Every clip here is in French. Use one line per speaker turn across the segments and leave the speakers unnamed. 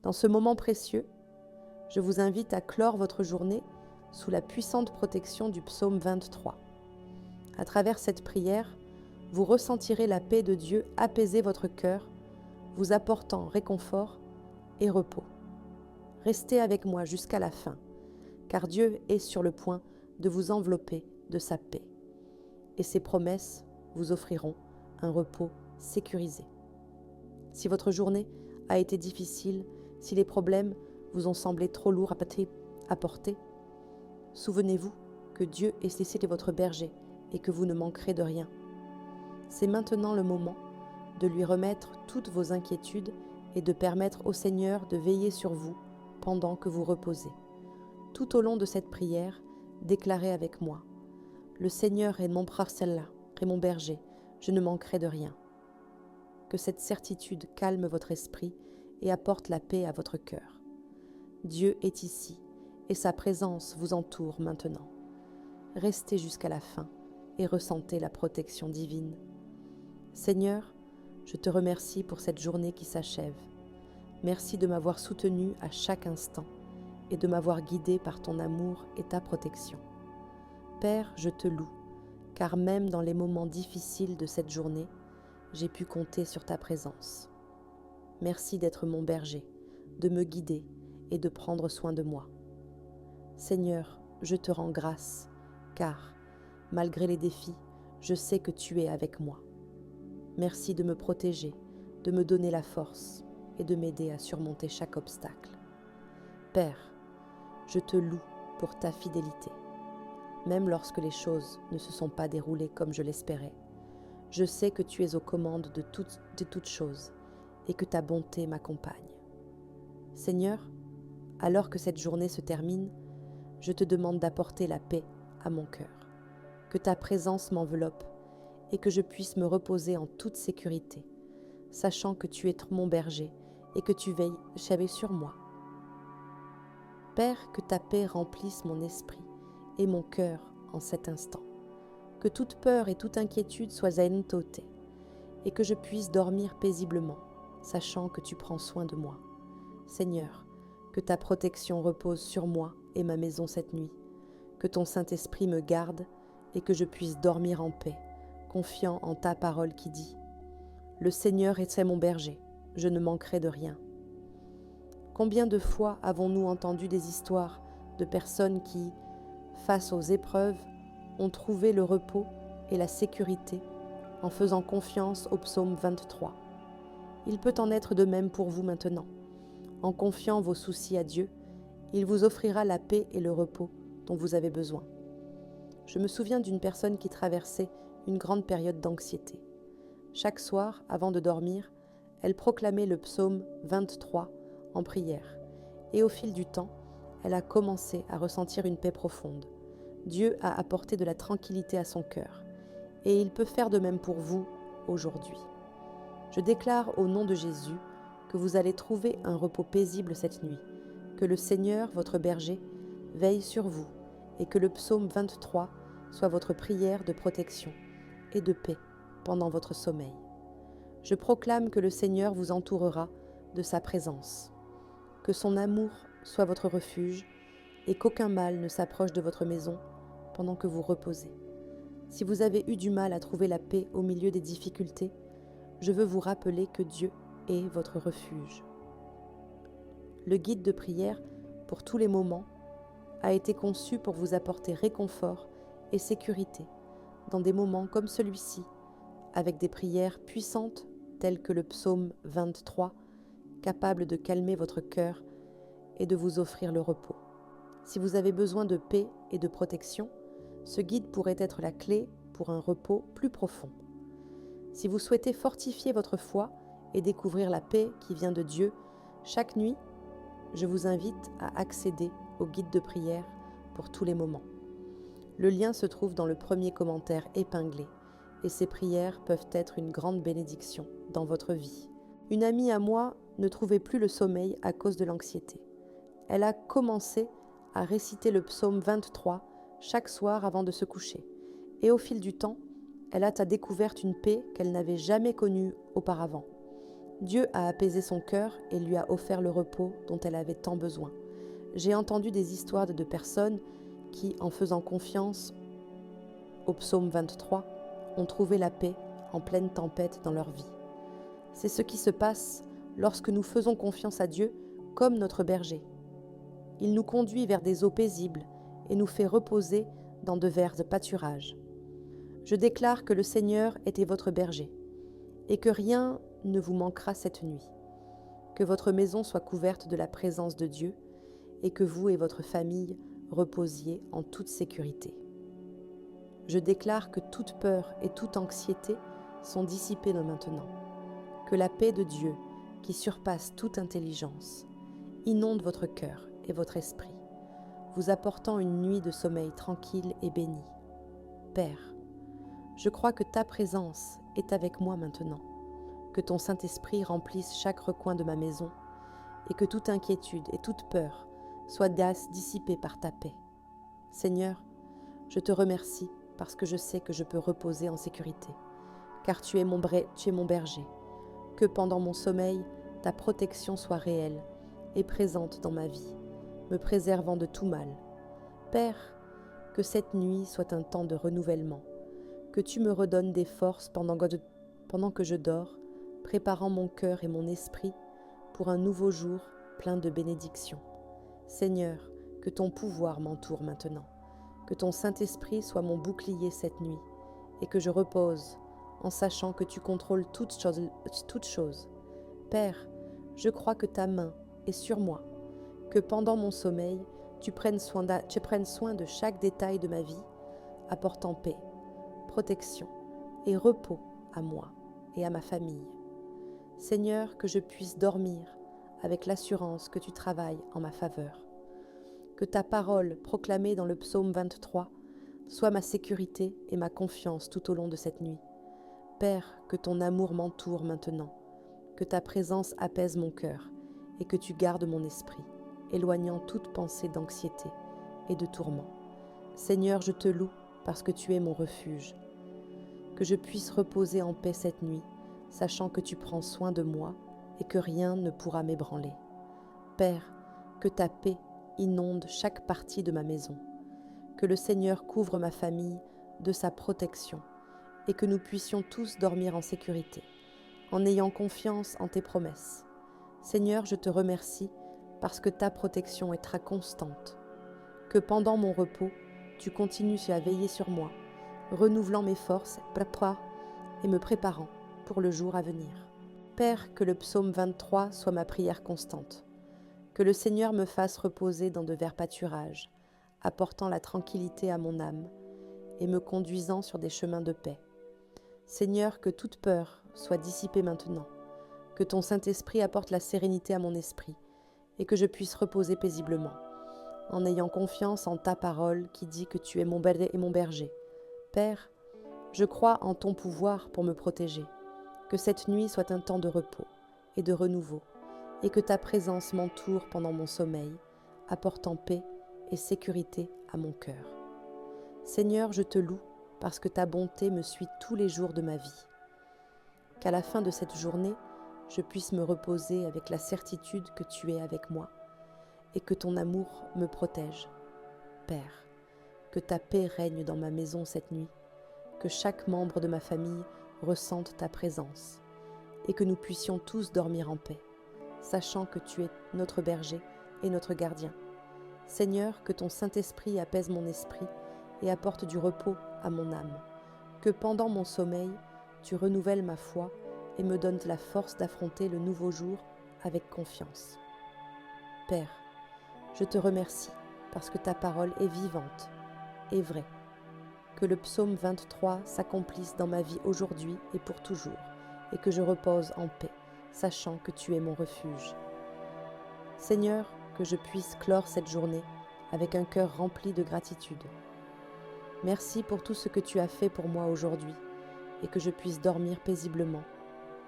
Dans ce moment précieux, je vous invite à clore votre journée sous la puissante protection du psaume 23. À travers cette prière, vous ressentirez la paix de Dieu apaiser votre cœur, vous apportant réconfort et repos. Restez avec moi jusqu'à la fin, car Dieu est sur le point de vous envelopper de sa paix. Et ses promesses vous offriront un repos sécurisé. Si votre journée a été difficile, si les problèmes vous ont semblé trop lourds à porter, souvenez-vous que Dieu est votre berger et que vous ne manquerez de rien. C'est maintenant le moment de lui remettre toutes vos inquiétudes et de permettre au Seigneur de veiller sur vous pendant que vous reposez. Tout au long de cette prière, déclarez avec moi: le Seigneur est mon prarsella et mon berger, je ne manquerai de rien. Que cette certitude calme votre esprit et apporte la paix à votre cœur. Dieu est ici et sa présence vous entoure maintenant. Restez jusqu'à la fin et ressentez la protection divine. Seigneur, je te remercie pour cette journée qui s'achève. Merci de m'avoir soutenu à chaque instant et de m'avoir guidé par ton amour et ta protection. Père, je te loue, car même dans les moments difficiles de cette journée, j'ai pu compter sur ta présence. Merci d'être mon berger, de me guider et de prendre soin de moi. Seigneur, je te rends grâce, car, malgré les défis, je sais que tu es avec moi. Merci de me protéger, de me donner la force et de m'aider à surmonter chaque obstacle. Père, je te loue pour ta fidélité. Même lorsque les choses ne se sont pas déroulées comme je l'espérais, je sais que tu es aux commandes de toutes choses et que ta bonté m'accompagne. Seigneur, alors que cette journée se termine, je te demande d'apporter la paix à mon cœur, que ta présence m'enveloppe et que je puisse me reposer en toute sécurité, sachant que tu es mon berger et que tu veilles sur moi. Père, que ta paix remplisse mon esprit et mon cœur en cet instant, que toute peur et toute inquiétude soient ôtées et que je puisse dormir paisiblement, sachant que tu prends soin de moi. Seigneur, que ta protection repose sur moi et ma maison cette nuit, que ton Saint-Esprit me garde et que je puisse dormir en paix, confiant en ta parole qui dit: le Seigneur est mon berger, je ne manquerai de rien. Combien de fois avons-nous entendu des histoires de personnes qui, face aux épreuves, ont trouvé le repos et la sécurité en faisant confiance au psaume 23. Il peut en être de même pour vous maintenant. En confiant vos soucis à Dieu, il vous offrira la paix et le repos dont vous avez besoin. Je me souviens d'une personne qui traversait une grande période d'anxiété. Chaque soir, avant de dormir, elle proclamait le psaume 23 en prière. Et au fil du temps, elle a commencé à ressentir une paix profonde. Dieu a apporté de la tranquillité à son cœur. Et il peut faire de même pour vous aujourd'hui. Je déclare au nom de Jésus que vous allez trouver un repos paisible cette nuit, que le Seigneur, votre berger, veille sur vous et que le psaume 23 soit votre prière de protection et de paix pendant votre sommeil. Je proclame que le Seigneur vous entourera de sa présence, que son amour soit votre refuge et qu'aucun mal ne s'approche de votre maison pendant que vous reposez. Si vous avez eu du mal à trouver la paix au milieu des difficultés, je veux vous rappeler que Dieu est votre refuge. Le guide de prière pour tous les moments a été conçu pour vous apporter réconfort et sécurité dans des moments comme celui-ci, avec des prières puissantes telles que le psaume 23, capable de calmer votre cœur et de vous offrir le repos. Si vous avez besoin de paix et de protection, ce guide pourrait être la clé pour un repos plus profond. Si vous souhaitez fortifier votre foi et découvrir la paix qui vient de Dieu, chaque nuit, je vous invite à accéder au guide de prière pour tous les moments. Le lien se trouve dans le premier commentaire épinglé et ces prières peuvent être une grande bénédiction dans votre vie. Une amie à moi ne trouvait plus le sommeil à cause de l'anxiété. Elle a commencé à réciter le psaume 23 chaque soir avant de se coucher. Et au fil du temps, elle a découvert une paix qu'elle n'avait jamais connue auparavant. Dieu a apaisé son cœur et lui a offert le repos dont elle avait tant besoin. J'ai entendu des histoires de personnes qui, en faisant confiance au psaume 23, ont trouvé la paix en pleine tempête dans leur vie. C'est ce qui se passe lorsque nous faisons confiance à Dieu comme notre berger. Il nous conduit vers des eaux paisibles et nous fait reposer dans de verts pâturages. Je déclare que le Seigneur était votre berger et que rien ne vous manquera cette nuit. Que votre maison soit couverte de la présence de Dieu et que vous et votre famille reposiez en toute sécurité. Je déclare que toute peur et toute anxiété sont dissipées maintenant. Que la paix de Dieu, qui surpasse toute intelligence, inonde votre cœur et votre esprit, vous apportant une nuit de sommeil tranquille et bénie. Père, je crois que ta présence est avec moi maintenant, que ton Saint-Esprit remplisse chaque recoin de ma maison et que toute inquiétude et toute peur soient dissipées par ta paix. Seigneur, je te remercie parce que je sais que je peux reposer en sécurité, car tu es mon berger. Que pendant mon sommeil, ta protection soit réelle et présente dans ma vie, me préservant de tout mal. Père, que cette nuit soit un temps de renouvellement, que tu me redonnes des forces pendant que je dors, préparant mon cœur et mon esprit pour un nouveau jour plein de bénédictions. Seigneur, que ton pouvoir m'entoure maintenant, que ton Saint-Esprit soit mon bouclier cette nuit et que je repose en sachant que tu contrôles toutes choses. Père, je crois que ta main est sur moi, que pendant mon sommeil, tu prennes soin de chaque détail de ma vie, apportant paix, protection et repos à moi et à ma famille. Seigneur, que je puisse dormir avec l'assurance que tu travailles en ma faveur. Que ta parole, proclamée dans le psaume 23, soit ma sécurité et ma confiance tout au long de cette nuit. Père, que ton amour m'entoure maintenant, que ta présence apaise mon cœur et que tu gardes mon esprit, éloignant toute pensée d'anxiété et de tourment. Seigneur, je te loue parce que tu es mon refuge. Que je puisse reposer en paix cette nuit, sachant que tu prends soin de moi et que rien ne pourra m'ébranler. Père, que ta paix inonde chaque partie de ma maison, que le Seigneur couvre ma famille de sa protection et que nous puissions tous dormir en sécurité, en ayant confiance en tes promesses. Seigneur, je te remercie parce que ta protection est très constante, que pendant mon repos, tu continues à veiller sur moi, renouvelant mes forces et me préparant pour le jour à venir. Père, que le psaume 23 soit ma prière constante, que le Seigneur me fasse reposer dans de verts pâturages, apportant la tranquillité à mon âme et me conduisant sur des chemins de paix. Seigneur, que toute peur soit dissipée maintenant, que ton Saint-Esprit apporte la sérénité à mon esprit et que je puisse reposer paisiblement, en ayant confiance en ta parole qui dit que tu es mon berger. Père, je crois en ton pouvoir pour me protéger, que cette nuit soit un temps de repos et de renouveau, et que ta présence m'entoure pendant mon sommeil, apportant paix et sécurité à mon cœur. Seigneur, je te loue parce que ta bonté me suit tous les jours de ma vie. Qu'à la fin de cette journée, je puisse me reposer avec la certitude que tu es avec moi et que ton amour me protège. Père, que ta paix règne dans ma maison cette nuit, que chaque membre de ma famille ressente ta présence et que nous puissions tous dormir en paix, sachant que tu es notre berger et notre gardien. Seigneur, que ton Saint-Esprit apaise mon esprit et apporte du repos à mon âme, que pendant mon sommeil, tu renouvelles ma foi et me donnes la force d'affronter le nouveau jour avec confiance. Père, je te remercie parce que ta parole est vivante et vraie. Que le psaume 23 s'accomplisse dans ma vie aujourd'hui et pour toujours, et que je repose en paix, sachant que tu es mon refuge. Seigneur, que je puisse clore cette journée avec un cœur rempli de gratitude. Merci pour tout ce que tu as fait pour moi aujourd'hui, et que je puisse dormir paisiblement,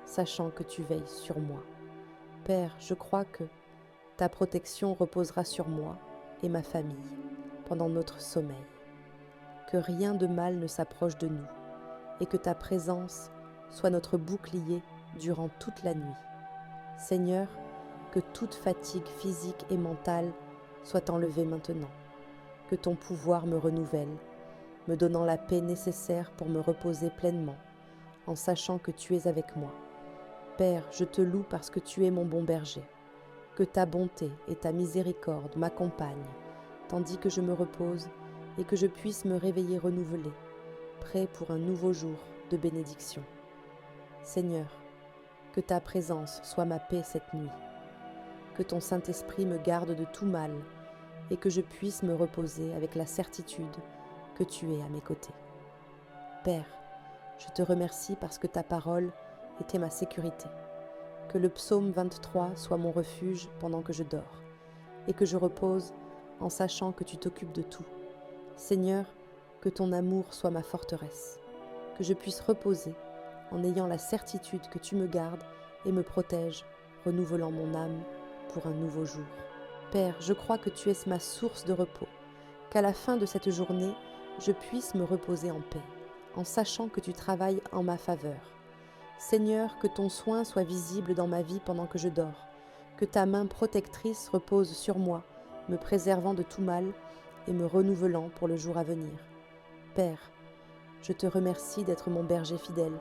sachant que tu veilles sur moi. Père, je crois que ta protection reposera sur moi et ma famille pendant notre sommeil. Que rien de mal ne s'approche de nous et que ta présence soit notre bouclier durant toute la nuit. Seigneur, que toute fatigue physique et mentale soit enlevée maintenant, que ton pouvoir me renouvelle, me donnant la paix nécessaire pour me reposer pleinement, en sachant que tu es avec moi. Père, je te loue parce que tu es mon bon berger, que ta bonté et ta miséricorde m'accompagnent, tandis que je me repose et que je puisse me réveiller renouvelé, prêt pour un nouveau jour de bénédiction. Seigneur, que ta présence soit ma paix cette nuit, que ton Saint-Esprit me garde de tout mal et que je puisse me reposer avec la certitude que tu es à mes côtés. Père, je te remercie parce que ta parole était ma sécurité, que le psaume 23 soit mon refuge pendant que je dors et que je repose en sachant que tu t'occupes de tout. Seigneur, que ton amour soit ma forteresse, que je puisse reposer en ayant la certitude que tu me gardes et me protèges, renouvelant mon âme pour un nouveau jour. Père, je crois que tu es ma source de repos, qu'à la fin de cette journée, je puisse me reposer en paix, en sachant que tu travailles en ma faveur. Seigneur, que ton soin soit visible dans ma vie pendant que je dors, que ta main protectrice repose sur moi, me préservant de tout mal et me renouvelant pour le jour à venir. Père, je te remercie d'être mon berger fidèle,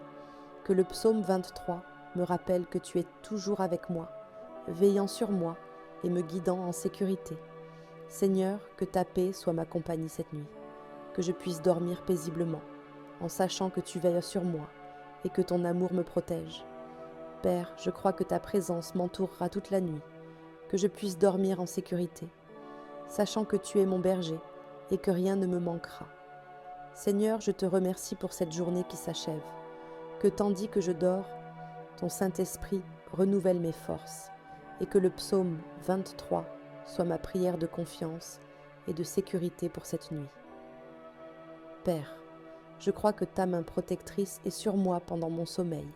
que le psaume 23 me rappelle que tu es toujours avec moi, veillant sur moi et me guidant en sécurité. Seigneur, que ta paix soit ma compagnie cette nuit, que je puisse dormir paisiblement, en sachant que tu veilles sur moi et que ton amour me protège. Père, je crois que ta présence m'entourera toute la nuit, que je puisse dormir en sécurité, sachant que tu es mon berger et que rien ne me manquera. Seigneur, je te remercie pour cette journée qui s'achève, que tandis que je dors, ton Saint-Esprit renouvelle mes forces et que le psaume 23 soit ma prière de confiance et de sécurité pour cette nuit. Père, je crois que ta main protectrice est sur moi pendant mon sommeil,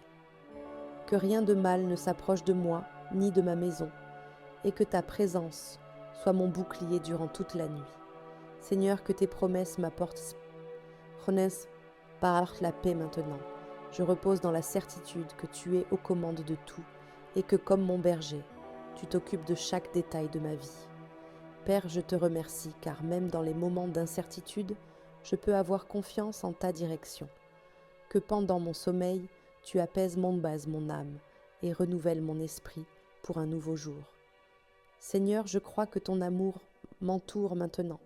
que rien de mal ne s'approche de moi ni de ma maison, et que ta présence soit mon bouclier durant toute la nuit. Seigneur, que tes promesses m'apportent par la paix maintenant. Je repose dans la certitude que tu es aux commandes de tout et que comme mon berger, tu t'occupes de chaque détail de ma vie. Père, je te remercie car même dans les moments d'incertitude, je peux avoir confiance en ta direction. Que pendant mon sommeil, tu apaises mon âme et renouvelles mon esprit pour un nouveau jour. Seigneur, je crois que ton amour m'entoure maintenant,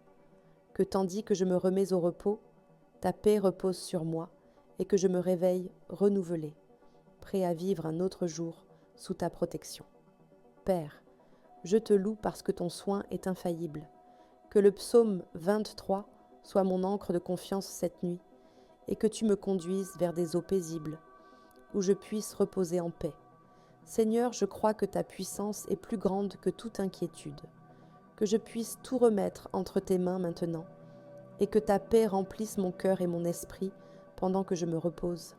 que tandis que je me remets au repos, ta paix repose sur moi et que je me réveille renouvelé, prêt à vivre un autre jour sous ta protection. Père, je te loue parce que ton soin est infaillible, que le psaume 23 soit mon ancre de confiance cette nuit et que tu me conduises vers des eaux paisibles où je puisse reposer en paix. Seigneur, je crois que ta puissance est plus grande que toute inquiétude, que je puisse tout remettre entre tes mains maintenant et que ta paix remplisse mon cœur et mon esprit pendant que je me repose.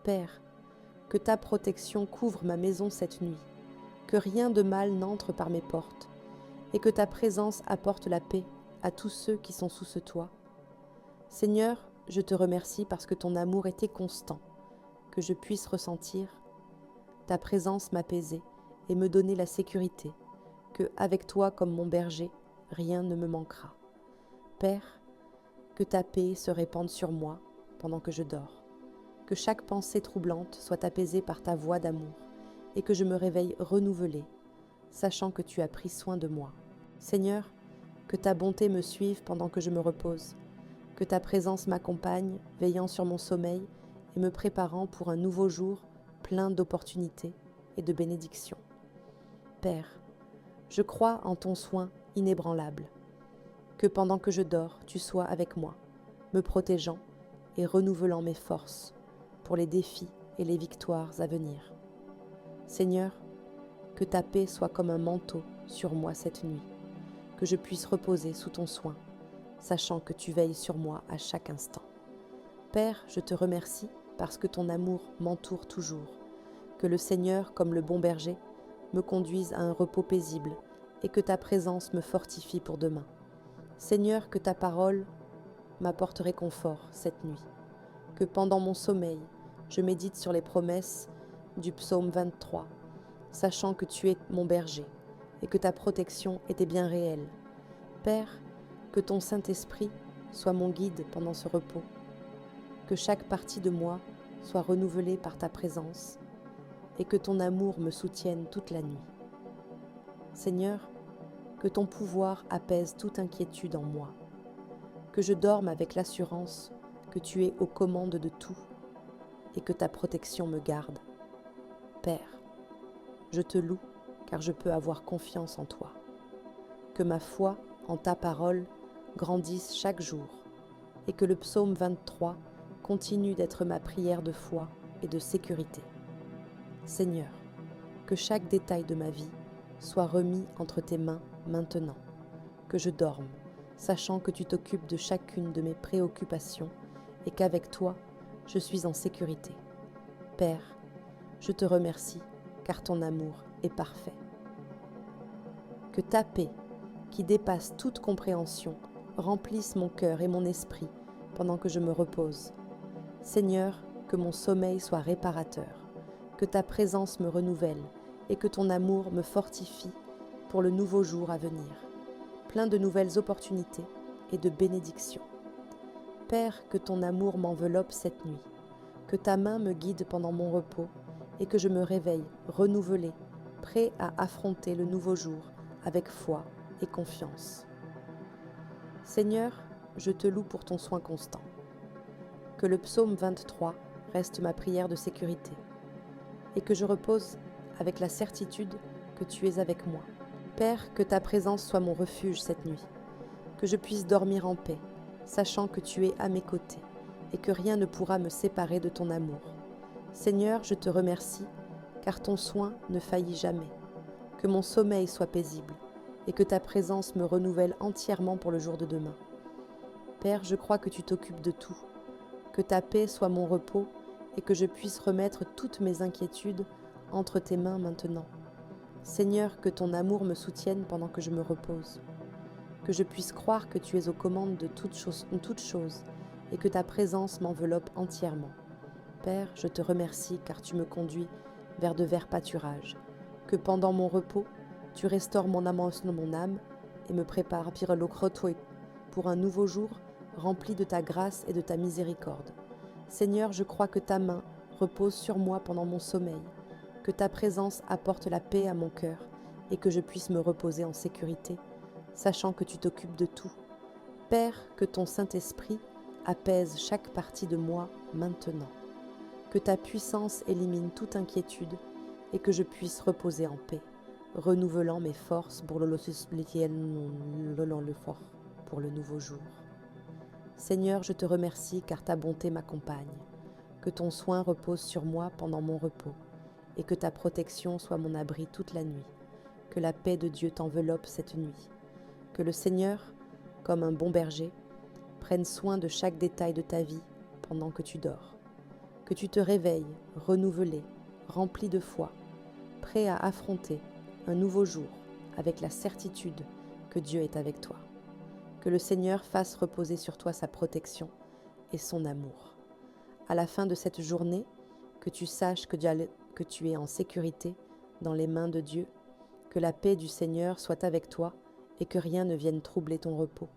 Père, que ta protection couvre ma maison cette nuit, que rien de mal n'entre par mes portes, et que ta présence apporte la paix à tous ceux qui sont sous ce toit. Seigneur, je te remercie parce que ton amour était constant, que je puisse ressentir ta présence m'apaiser et me donner la sécurité, que avec toi comme mon berger, rien ne me manquera. Père, que ta paix se répande sur moi pendant que je dors, que chaque pensée troublante soit apaisée par ta voix d'amour et que je me réveille renouvelé, sachant que tu as pris soin de moi. Seigneur, que ta bonté me suive pendant que je me repose, que ta présence m'accompagne, veillant sur mon sommeil et me préparant pour un nouveau jour plein d'opportunités et de bénédictions. Père, je crois en ton soin inébranlable, que pendant que je dors, tu sois avec moi, me protégeant et renouvelant mes forces pour les défis et les victoires à venir. Seigneur, que ta paix soit comme un manteau sur moi cette nuit, que je puisse reposer sous ton soin, sachant que tu veilles sur moi à chaque instant. Père, je te remercie parce que ton amour m'entoure toujours, que le Seigneur, comme le bon berger, me conduise à un repos paisible et que ta présence me fortifie pour demain. Seigneur, que ta parole m'apporte réconfort cette nuit, que pendant mon sommeil, je médite sur les promesses du psaume 23 sachant que tu es mon berger et que ta protection était bien réelle. Père, que ton Saint-Esprit soit mon guide pendant ce repos, que chaque partie de moi soit renouvelée par ta présence et que ton amour me soutienne toute la nuit. Seigneur, que ton pouvoir apaise toute inquiétude en moi, que je dorme avec l'assurance que tu es aux commandes de tout et que ta protection me garde. Père, je te loue car je peux avoir confiance en toi. Que ma foi en ta parole grandisse chaque jour et que le psaume 23 continue d'être ma prière de foi et de sécurité. Seigneur, que chaque détail de ma vie soit remis entre tes mains maintenant, que je dorme, sachant que tu t'occupes de chacune de mes préoccupations et qu'avec toi, je suis en sécurité. Père, je te remercie car ton amour est parfait. Que ta paix, qui dépasse toute compréhension, remplisse mon cœur et mon esprit pendant que je me repose. Seigneur, que mon sommeil soit réparateur, que ta présence me renouvelle et que ton amour me fortifie pour le nouveau jour à venir, plein de nouvelles opportunités et de bénédictions. Père, que ton amour m'enveloppe cette nuit, que ta main me guide pendant mon repos et que je me réveille renouvelé, prêt à affronter le nouveau jour avec foi et confiance. Seigneur, je te loue pour ton soin constant. Que le psaume 23 reste ma prière de sécurité et que je repose avec la certitude que tu es avec moi. Père, que ta présence soit mon refuge cette nuit, que je puisse dormir en paix, sachant que tu es à mes côtés et que rien ne pourra me séparer de ton amour. Seigneur, je te remercie, car ton soin ne faillit jamais. Que mon sommeil soit paisible et que ta présence me renouvelle entièrement pour le jour de demain. Père, je crois que tu t'occupes de tout, que ta paix soit mon repos et que je puisse remettre toutes mes inquiétudes entre tes mains maintenant. Seigneur, que ton amour me soutienne pendant que je me repose, que je puisse croire que tu es aux commandes de toutes choses et que ta présence m'enveloppe entièrement. Père, je te remercie car tu me conduis vers de verts pâturages, que pendant mon repos, tu restaures mon âme et me prépares pour un nouveau jour rempli de ta grâce et de ta miséricorde. Seigneur, je crois que ta main repose sur moi pendant mon sommeil, que ta présence apporte la paix à mon cœur et que je puisse me reposer en sécurité, sachant que tu t'occupes de tout. Père, que ton Saint-Esprit apaise chaque partie de moi maintenant, que ta puissance élimine toute inquiétude et que je puisse reposer en paix, renouvelant mes forces pour le nouveau jour. Seigneur, je te remercie car ta bonté m'accompagne, que ton soin repose sur moi pendant mon repos et que ta protection soit mon abri toute la nuit, que la paix de Dieu t'enveloppe cette nuit, que le Seigneur, comme un bon berger, prenne soin de chaque détail de ta vie pendant que tu dors, que tu te réveilles renouvelé, rempli de foi, prêt à affronter un nouveau jour avec la certitude que Dieu est avec toi. Que le Seigneur fasse reposer sur toi sa protection et son amour. À la fin de cette journée, que tu saches que tu es en sécurité dans les mains de Dieu, que la paix du Seigneur soit avec toi et que rien ne vienne troubler ton repos.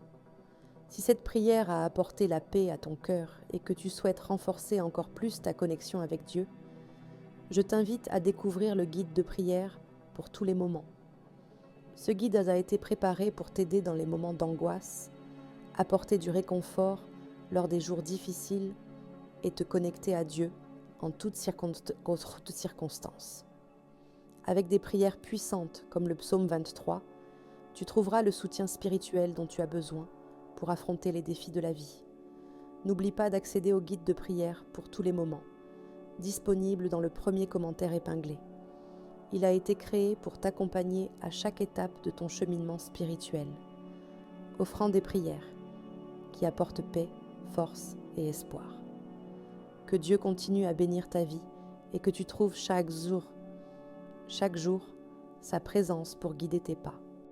Si cette prière a apporté la paix à ton cœur et que tu souhaites renforcer encore plus ta connexion avec Dieu, je t'invite à découvrir le guide de prière pour tous les moments. Ce guide a été préparé pour t'aider dans les moments d'angoisse, apporter du réconfort lors des jours difficiles et te connecter à Dieu en toutes circonstances. Avec des prières puissantes comme le psaume 23, tu trouveras le soutien spirituel dont tu as besoin pour affronter les défis de la vie. N'oublie pas d'accéder au guide de prière pour tous les moments, disponible dans le premier commentaire épinglé. Il a été créé pour t'accompagner à chaque étape de ton cheminement spirituel, offrant des prières qui apportent paix, force et espoir. Que Dieu continue à bénir ta vie et que tu trouves chaque jour sa présence pour guider tes pas.